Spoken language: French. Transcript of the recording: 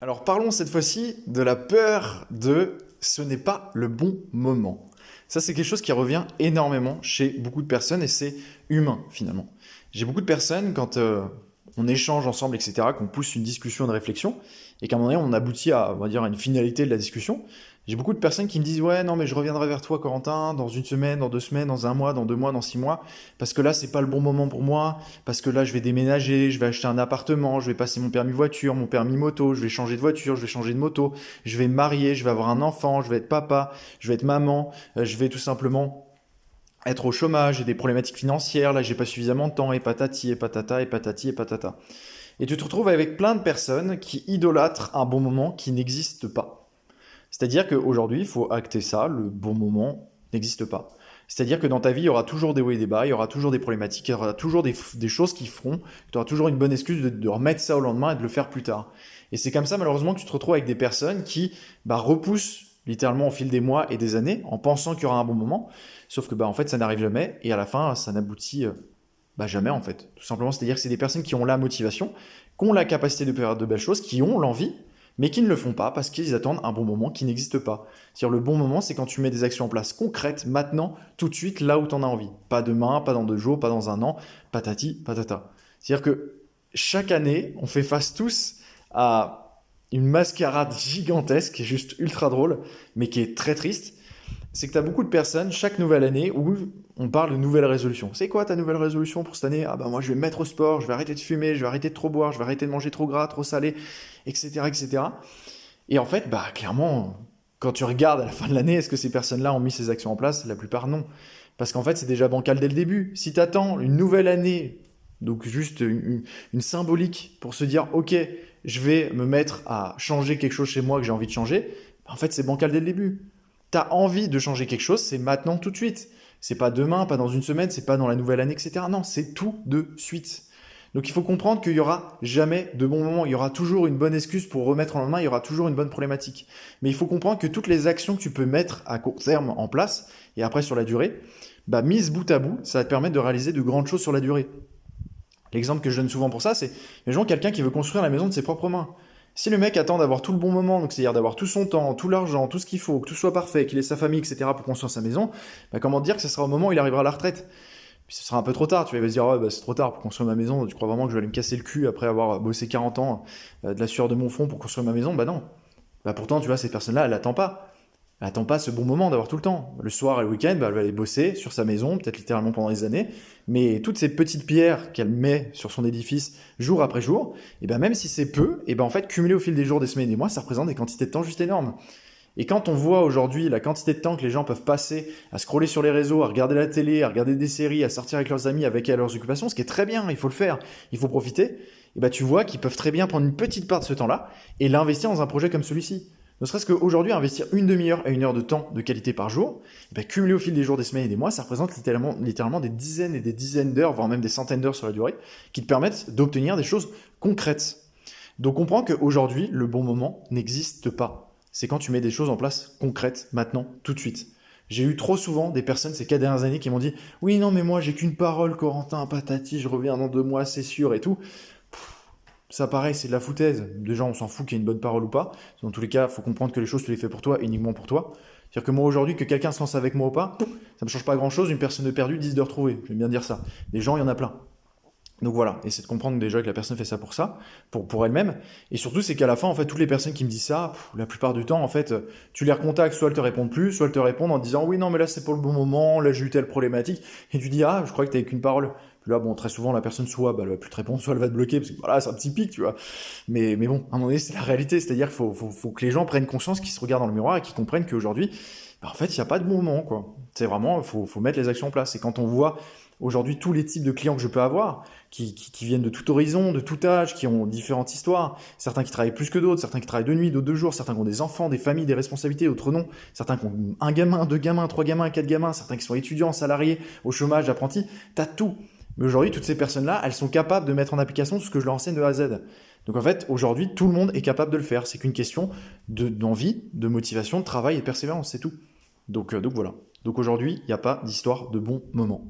Alors parlons cette fois-ci de la peur de ce n'est pas le bon moment. Ça, c'est quelque chose qui revient énormément chez beaucoup de personnes et c'est humain finalement. J'ai beaucoup de personnes quand on échange ensemble, etc., qu'on pousse une discussion, une réflexion et qu'à un moment donné, on aboutit à, on va dire, à une finalité de la discussion. J'ai beaucoup de personnes qui me disent ouais, non, mais je reviendrai vers toi, Corentin, dans une semaine, dans 2 semaines, dans un mois, dans 2 mois, dans 6 mois, parce que là, c'est pas le bon moment pour moi, parce que là, je vais déménager, je vais acheter un appartement, je vais passer mon permis voiture, mon permis moto, je vais changer de voiture, je vais changer de moto, je vais me marier, je vais avoir un enfant, je vais être papa, je vais être maman, je vais tout simplement être au chômage, j'ai des problématiques financières, là j'ai pas suffisamment de temps, et patati, et patata, et patati, et patata. Et tu te retrouves avec plein de personnes qui idolâtrent un bon moment qui n'existe pas. C'est-à-dire qu'aujourd'hui, il faut acter ça, le bon moment n'existe pas. C'est-à-dire que dans ta vie, il y aura toujours des hauts et des bas, il y aura toujours des problématiques, il y aura toujours des choses qui feront que tu auras toujours une bonne excuse de remettre ça au lendemain et de le faire plus tard. Et c'est comme ça, malheureusement, que tu te retrouves avec des personnes qui repoussent littéralement au fil des mois et des années en pensant qu'il y aura un bon moment, sauf que en fait, ça n'arrive jamais et à la fin, ça n'aboutit jamais en fait. Tout simplement, c'est-à-dire que c'est des personnes qui ont la motivation, qui ont la capacité de faire de belles choses, qui ont l'envie, mais qui ne le font pas parce qu'ils attendent un bon moment qui n'existe pas. C'est-à-dire le bon moment, c'est quand tu mets des actions en place concrètes, maintenant, tout de suite, là où tu en as envie. Pas demain, pas dans 2 jours, pas dans un an, patati, patata. C'est-à-dire que chaque année, on fait face tous à une mascarade gigantesque, qui est juste ultra drôle, mais qui est très triste. C'est que tu as beaucoup de personnes, chaque nouvelle année, où on parle de nouvelles résolutions. C'est quoi ta nouvelle résolution pour cette année? Ah moi je vais me mettre au sport, je vais arrêter de fumer, je vais arrêter de trop boire, je vais arrêter de manger trop gras, trop salé, etc. etc. Et en fait, clairement, quand tu regardes à la fin de l'année, est-ce que ces personnes-là ont mis ces actions en place? La plupart non. Parce qu'en fait, c'est déjà bancal dès le début. Si tu attends une nouvelle année, donc juste une symbolique pour se dire, ok, je vais me mettre à changer quelque chose chez moi que j'ai envie de changer, en fait, c'est bancal dès le début. T'as envie de changer quelque chose, c'est maintenant tout de suite. C'est pas demain, pas dans une semaine, c'est pas dans la nouvelle année, etc. Non, c'est tout de suite. Donc il faut comprendre qu'il y aura jamais de bon moment. Il y aura toujours une bonne excuse pour remettre en lendemain, il y aura toujours une bonne problématique. Mais il faut comprendre que toutes les actions que tu peux mettre à court terme en place, et après sur la durée, mise bout à bout, ça va te permettre de réaliser de grandes choses sur la durée. L'exemple que je donne souvent pour ça, c'est, imaginons quelqu'un qui veut construire la maison de ses propres mains. Si le mec attend d'avoir tout le bon moment, donc c'est-à-dire d'avoir tout son temps, tout l'argent, tout ce qu'il faut, que tout soit parfait, qu'il ait sa famille, etc. pour construire sa maison, comment dire que ce sera au moment où il arrivera à la retraite? Puis ce sera un peu trop tard, tu vois, il va se dire, ouais, c'est trop tard pour construire ma maison, tu crois vraiment que je vais aller me casser le cul après avoir bossé 40 ans de la sueur de mon front pour construire ma maison? Bah non. Pourtant, tu vois, cette personne-là, elle attend pas. Elle attend pas ce bon moment d'avoir tout le temps. Le soir et le week-end, elle va aller bosser sur sa maison, peut-être littéralement pendant des années, mais toutes ces petites pierres qu'elle met sur son édifice jour après jour, et même si c'est peu, en fait, cumulé au fil des jours, des semaines et des mois, ça représente des quantités de temps juste énormes. Et quand on voit aujourd'hui la quantité de temps que les gens peuvent passer à scroller sur les réseaux, à regarder la télé, à regarder des séries, à sortir avec leurs amis, avec leurs occupations, ce qui est très bien, il faut le faire, il faut profiter, tu vois qu'ils peuvent très bien prendre une petite part de ce temps-là et l'investir dans un projet comme celui-ci. Ne serait-ce qu'aujourd'hui, investir une demi-heure à 1 heure de temps de qualité par jour, cumulé au fil des jours, des semaines et des mois, ça représente littéralement des dizaines et des dizaines d'heures, voire même des centaines d'heures sur la durée, qui te permettent d'obtenir des choses concrètes. Donc comprends qu'aujourd'hui, le bon moment n'existe pas. C'est quand tu mets des choses en place concrètes, maintenant, tout de suite. J'ai eu trop souvent des personnes ces 4 dernières années qui m'ont dit « Oui, non, mais moi, j'ai qu'une parole, Corentin, patati, je reviens dans 2 mois, c'est sûr, et tout. » Ça pareil, c'est de la foutaise. Déjà, on s'en fout qu'il y ait une bonne parole ou pas. Dans tous les cas, il faut comprendre que les choses, tu les fais pour toi, uniquement pour toi. C'est-à-dire que moi, aujourd'hui, que quelqu'un se lance avec moi ou pas, ça ne me change pas grand-chose. Une personne de perdue, 10 de retrouvée. Je vais bien dire ça. Des gens, il y en a plein. Donc voilà, et c'est de comprendre déjà que la personne fait ça pour ça, pour elle-même. Et surtout, c'est qu'à la fin, en fait, toutes les personnes qui me disent ça, la plupart du temps, en fait, tu les recontactes, soit elles te répondent plus, soit elles te répondent en disant oui, non, mais là, c'est pour le bon moment, là, j'ai eu telle problématique. Et tu dis ah, je crois que t'avais qu'une parole. Puis là, très souvent, la personne, soit elle va plus te répondre, soit elle va te bloquer, parce que voilà, c'est un petit pic, tu vois. Mais bon, à un moment donné, c'est la réalité, c'est-à-dire qu'il faut que les gens prennent conscience, qu'ils se regardent dans le miroir et qu'ils comprennent qu'aujourd'hui, en fait, il n'y a pas de bon moment, quoi. C'est vraiment, faut mettre les actions en place. Et quand on voit aujourd'hui tous les types de clients que je peux avoir, qui viennent de tout horizon, de tout âge, qui ont différentes histoires, certains qui travaillent plus que d'autres, certains qui travaillent de nuit, d'autres de jour, certains qui ont des enfants, des familles, des responsabilités, d'autres non, certains qui ont un gamin, 2 gamins, 3 gamins, 4 gamins, certains qui sont étudiants, salariés, au chômage, apprentis, t'as tout. Mais aujourd'hui, toutes ces personnes-là, elles sont capables de mettre en application tout ce que je leur enseigne de A à Z. Donc en fait, aujourd'hui, tout le monde est capable de le faire. C'est qu'une question d'envie, de motivation, de travail et de persévérance, c'est tout. Donc voilà. Donc aujourd'hui, il n'y a pas d'histoire de bon moment.